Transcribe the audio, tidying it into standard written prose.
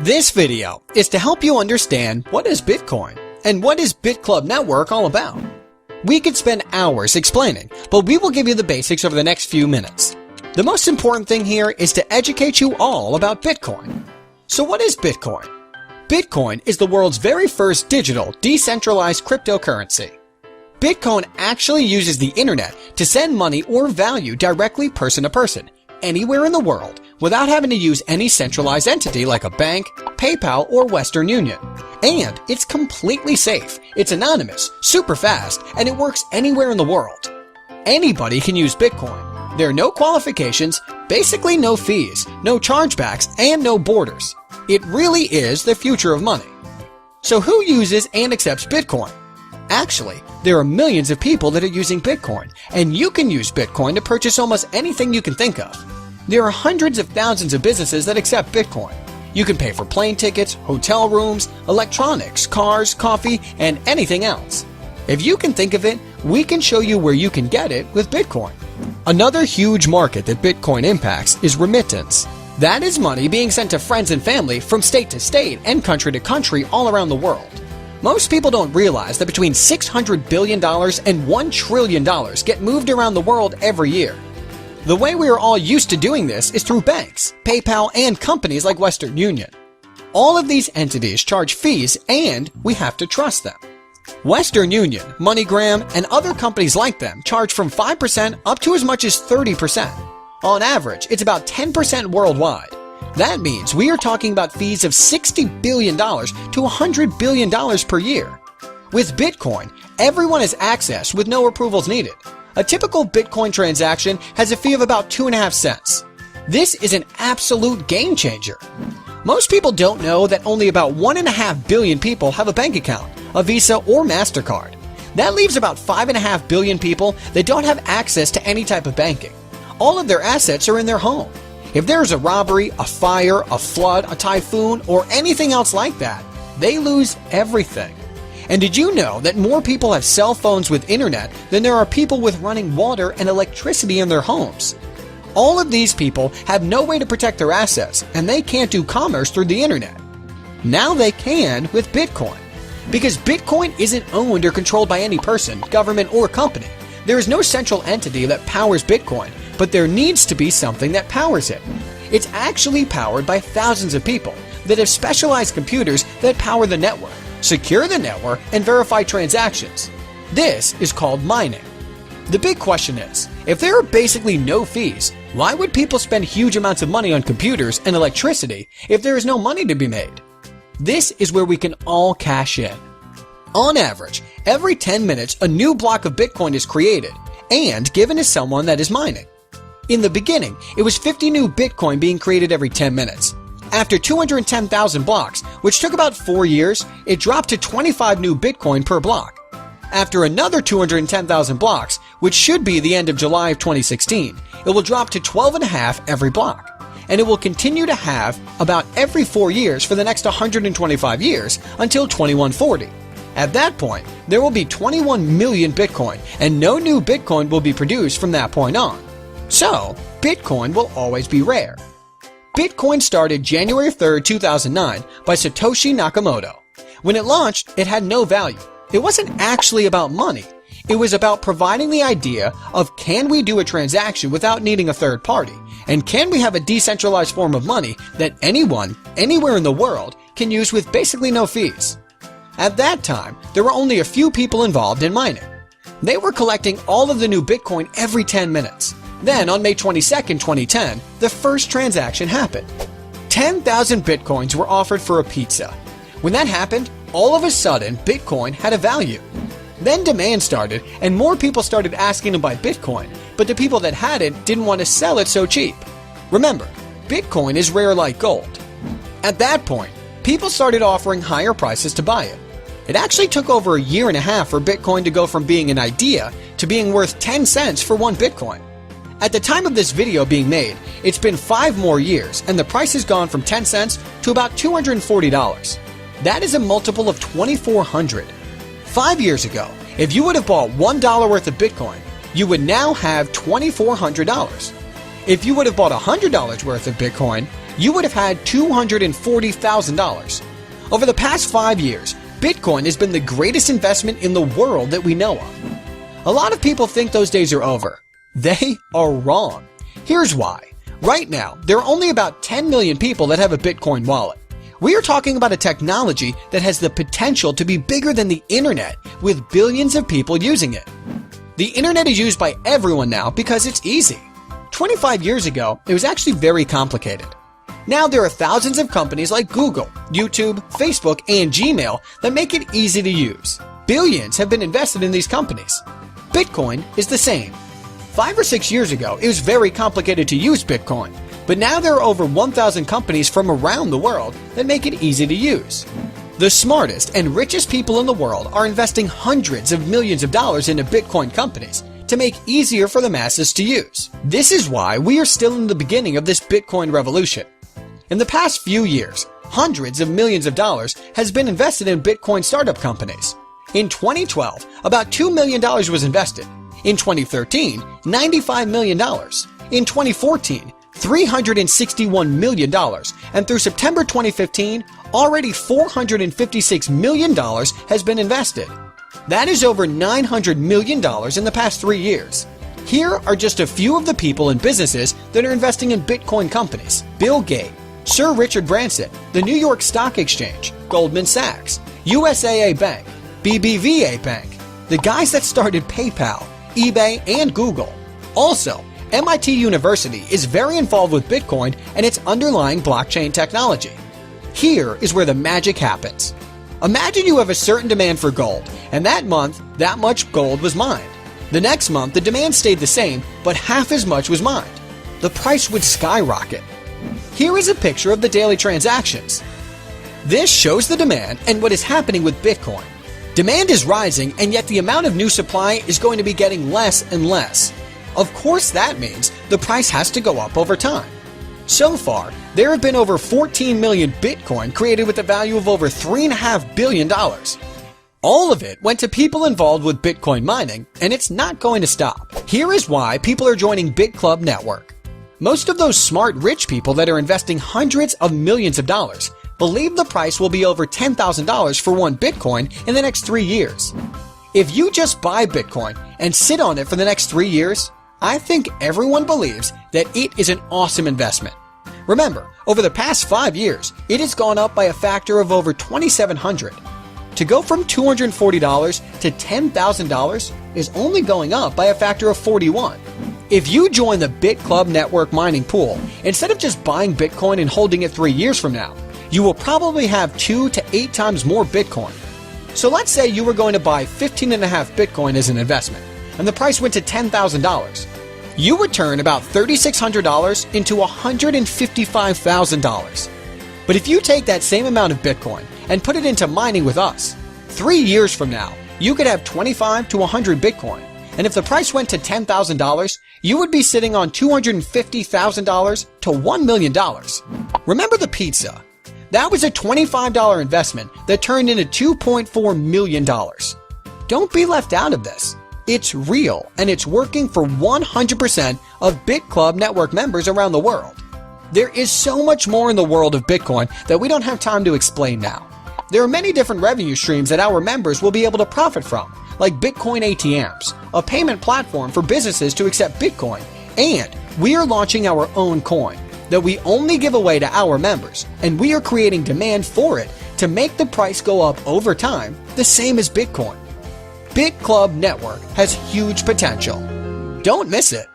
This video is to help you understand what is Bitcoin and what is BitClub network all about. We could spend hours explaining, but we will give you the basics over the next few minutes. The most important thing here is to educate you all about Bitcoin. So what is Bitcoin? Bitcoin is the world's very first digital, decentralized cryptocurrency. Bitcoin actually uses the internet to send money or value directly person to person, anywhere in the world, without having to use any centralized entity like a bank, PayPal, or Western Union. And it's completely safe, it's anonymous, super fast, and it works anywhere in the world. Anybody can use Bitcoin. There are no qualifications, basically no fees, no chargebacks, and no borders. It really is the future of money. So who uses and accepts Bitcoin? Actually, there are millions of people that are using Bitcoin, and you can use Bitcoin to purchase almost anything you can think of. There are hundreds of thousands of businesses that accept Bitcoin. You can pay for plane tickets, hotel rooms, electronics, cars, coffee, and anything else. If you can think of it, we can show you where you can get it with Bitcoin. Another huge market that Bitcoin impacts is remittance. That is money being sent to friends and family from state to state and country to country all around the world. Most people don't realize that between $600 billion and $1 trillion get moved around the world every year. The way we are all used to doing this is through banks, PayPal, and companies like Western Union. All of these entities charge fees and we have to trust them. Western Union, MoneyGram, and other companies like them charge from 5% up to as much as 30%. On average, it's about 10% worldwide. That means we are talking about fees of $60 billion to $100 billion per year. With Bitcoin, everyone has access with no approvals needed. A typical Bitcoin transaction has a fee of about 2.5 cents. This is an absolute game changer. Most people don't know that only about 1.5 billion people have a bank account, a Visa or MasterCard. That leaves about 5.5 billion people that don't have access to any type of banking. All of their assets are in their home. If there's a robbery, a fire, a flood, a typhoon, or anything else like that, they lose everything. And did you know that more people have cell phones with internet than there are people with running water and electricity in their homes? All of these people have no way to protect their assets, and they can't do commerce through the internet. Now they can with Bitcoin. Because Bitcoin isn't owned or controlled by any person, government, or company. There is no central entity that powers Bitcoin, but there needs to be something that powers it. It's actually powered by thousands of people that have specialized computers that power the network, secure the network, and verify transactions. This is called mining. The big question is, if there are basically no fees, why would people spend huge amounts of money on computers and electricity if there is no money to be made? This is where we can all cash in. On average, every 10 minutes a new block of Bitcoin is created and given to someone that is mining. In the beginning, it was 50 new Bitcoin being created every 10 minutes. After 210,000 blocks, which took about 4 years, it dropped to 25 new Bitcoin per block. After another 210,000 blocks, which should be the end of July of 2016, it will drop to 12.5 every block. And it will continue to have about every 4 years for the next 125 years until 2140. At that point, there will be 21 million Bitcoin, and no new Bitcoin will be produced from that point on. So, Bitcoin will always be rare. Bitcoin started January 3, 2009 by Satoshi Nakamoto. When it launched, it had no value. It wasn't actually about money. It was about providing the idea of can we do a transaction without needing a third party? And can we have a decentralized form of money that anyone, anywhere in the world, can use with basically no fees? At that time, there were only a few people involved in mining. They were collecting all of the new Bitcoin every 10 minutes. Then, on May 22, 2010, the first transaction happened. 10,000 Bitcoins were offered for a pizza. When that happened, all of a sudden, Bitcoin had a value. Then demand started, and more people started asking to buy Bitcoin, but the people that had it didn't want to sell it so cheap. Remember, Bitcoin is rare like gold. At that point, people started offering higher prices to buy it. It actually took over a year and a half for Bitcoin to go from being an idea to being worth 10 cents for one Bitcoin. At the time of this video being made, it's been 5 more years and the price has gone from 10 cents to about $240. That is a multiple of 2,400. 5 years ago, if you would have bought $1 worth of Bitcoin, you would now have $2,400. If you would have bought $100 worth of Bitcoin, you would have had $240,000. Over the past 5 years, Bitcoin has been the greatest investment in the world that we know of. A lot of people think those days are over. They are wrong. Here's why. Right now, there are only about 10 million people that have a Bitcoin wallet. We are talking about a technology that has the potential to be bigger than the internet, with billions of people using it. The internet is used by everyone now because it's easy. 25 years ago, it was actually very complicated. Now there are thousands of companies like Google, YouTube, Facebook, and Gmail that make it easy to use. Billions have been invested in these companies. Bitcoin is the same. 5 or 6 years ago, it was very complicated to use Bitcoin, but now there are over 1,000 companies from around the world that make it easy to use. The smartest and richest people in the world are investing hundreds of millions of dollars into Bitcoin companies to make it easier for the masses to use. This is why we are still in the beginning of this Bitcoin revolution. In the past few years, hundreds of millions of dollars has been invested in Bitcoin startup companies. In 2012, about $2 million was invested. In 2013, $95 million. In 2014, $361 million. And through September 2015, already $456 million has been invested. That is over $900 million in the past 3 years. Here are just a few of the people and businesses that are investing in Bitcoin companies. Bill Gates, Sir Richard Branson, the New York Stock Exchange, Goldman Sachs, USAA Bank, BBVA Bank, the guys that started PayPal, eBay, and Google. Also, MIT University is very involved with Bitcoin and its underlying blockchain technology. Here is where the magic happens. Imagine you have a certain demand for gold, and that month, that much gold was mined. The next month, the demand stayed the same, but half as much was mined. The price would skyrocket. Here is a picture of the daily transactions. This shows the demand and what is happening with Bitcoin. Demand is rising, and yet the amount of new supply is going to be getting less and less. Of course, that means the price has to go up over time. So far, there have been over 14 million Bitcoin created with a value of over $3.5 billion. All of it went to people involved with Bitcoin mining, and it's not going to stop. Here is why people are joining BitClub network. Most of those smart rich people that are investing hundreds of millions of dollars believe the price will be over $10,000 for one Bitcoin in the next 3 years. If you just buy Bitcoin and sit on it for the next 3 years, I think everyone believes that it is an awesome investment. Remember, over the past 5 years, it has gone up by a factor of over 2,700. To go from $240 to $10,000 is only going up by a factor of 41. If you join the BitClub network mining pool, instead of just buying Bitcoin and holding it 3 years from now, you will probably have 2 to 8 times more Bitcoin. So let's say you were going to buy 15.5 Bitcoin as an investment, and the price went to $10,000. You would turn about $3,600 into $155,000. But if you take that same amount of Bitcoin and put it into mining with us, 3 years from now, you could have 25 to 100 Bitcoin. And if the price went to $10,000, you would be sitting on $250,000 to $1 million. Remember the pizza? That was a $25 investment that turned into $2.4 million. Don't be left out of this. It's real, and it's working for 100% of BitClub network members around the world. There is so much more in the world of Bitcoin that we don't have time to explain now. There are many different revenue streams that our members will be able to profit from, like Bitcoin ATMs, a payment platform for businesses to accept Bitcoin, and we are launching our own coin that we only give away to our members, and we are creating demand for it to make the price go up over time, the same as Bitcoin. BitClub Network has huge potential. Don't miss it.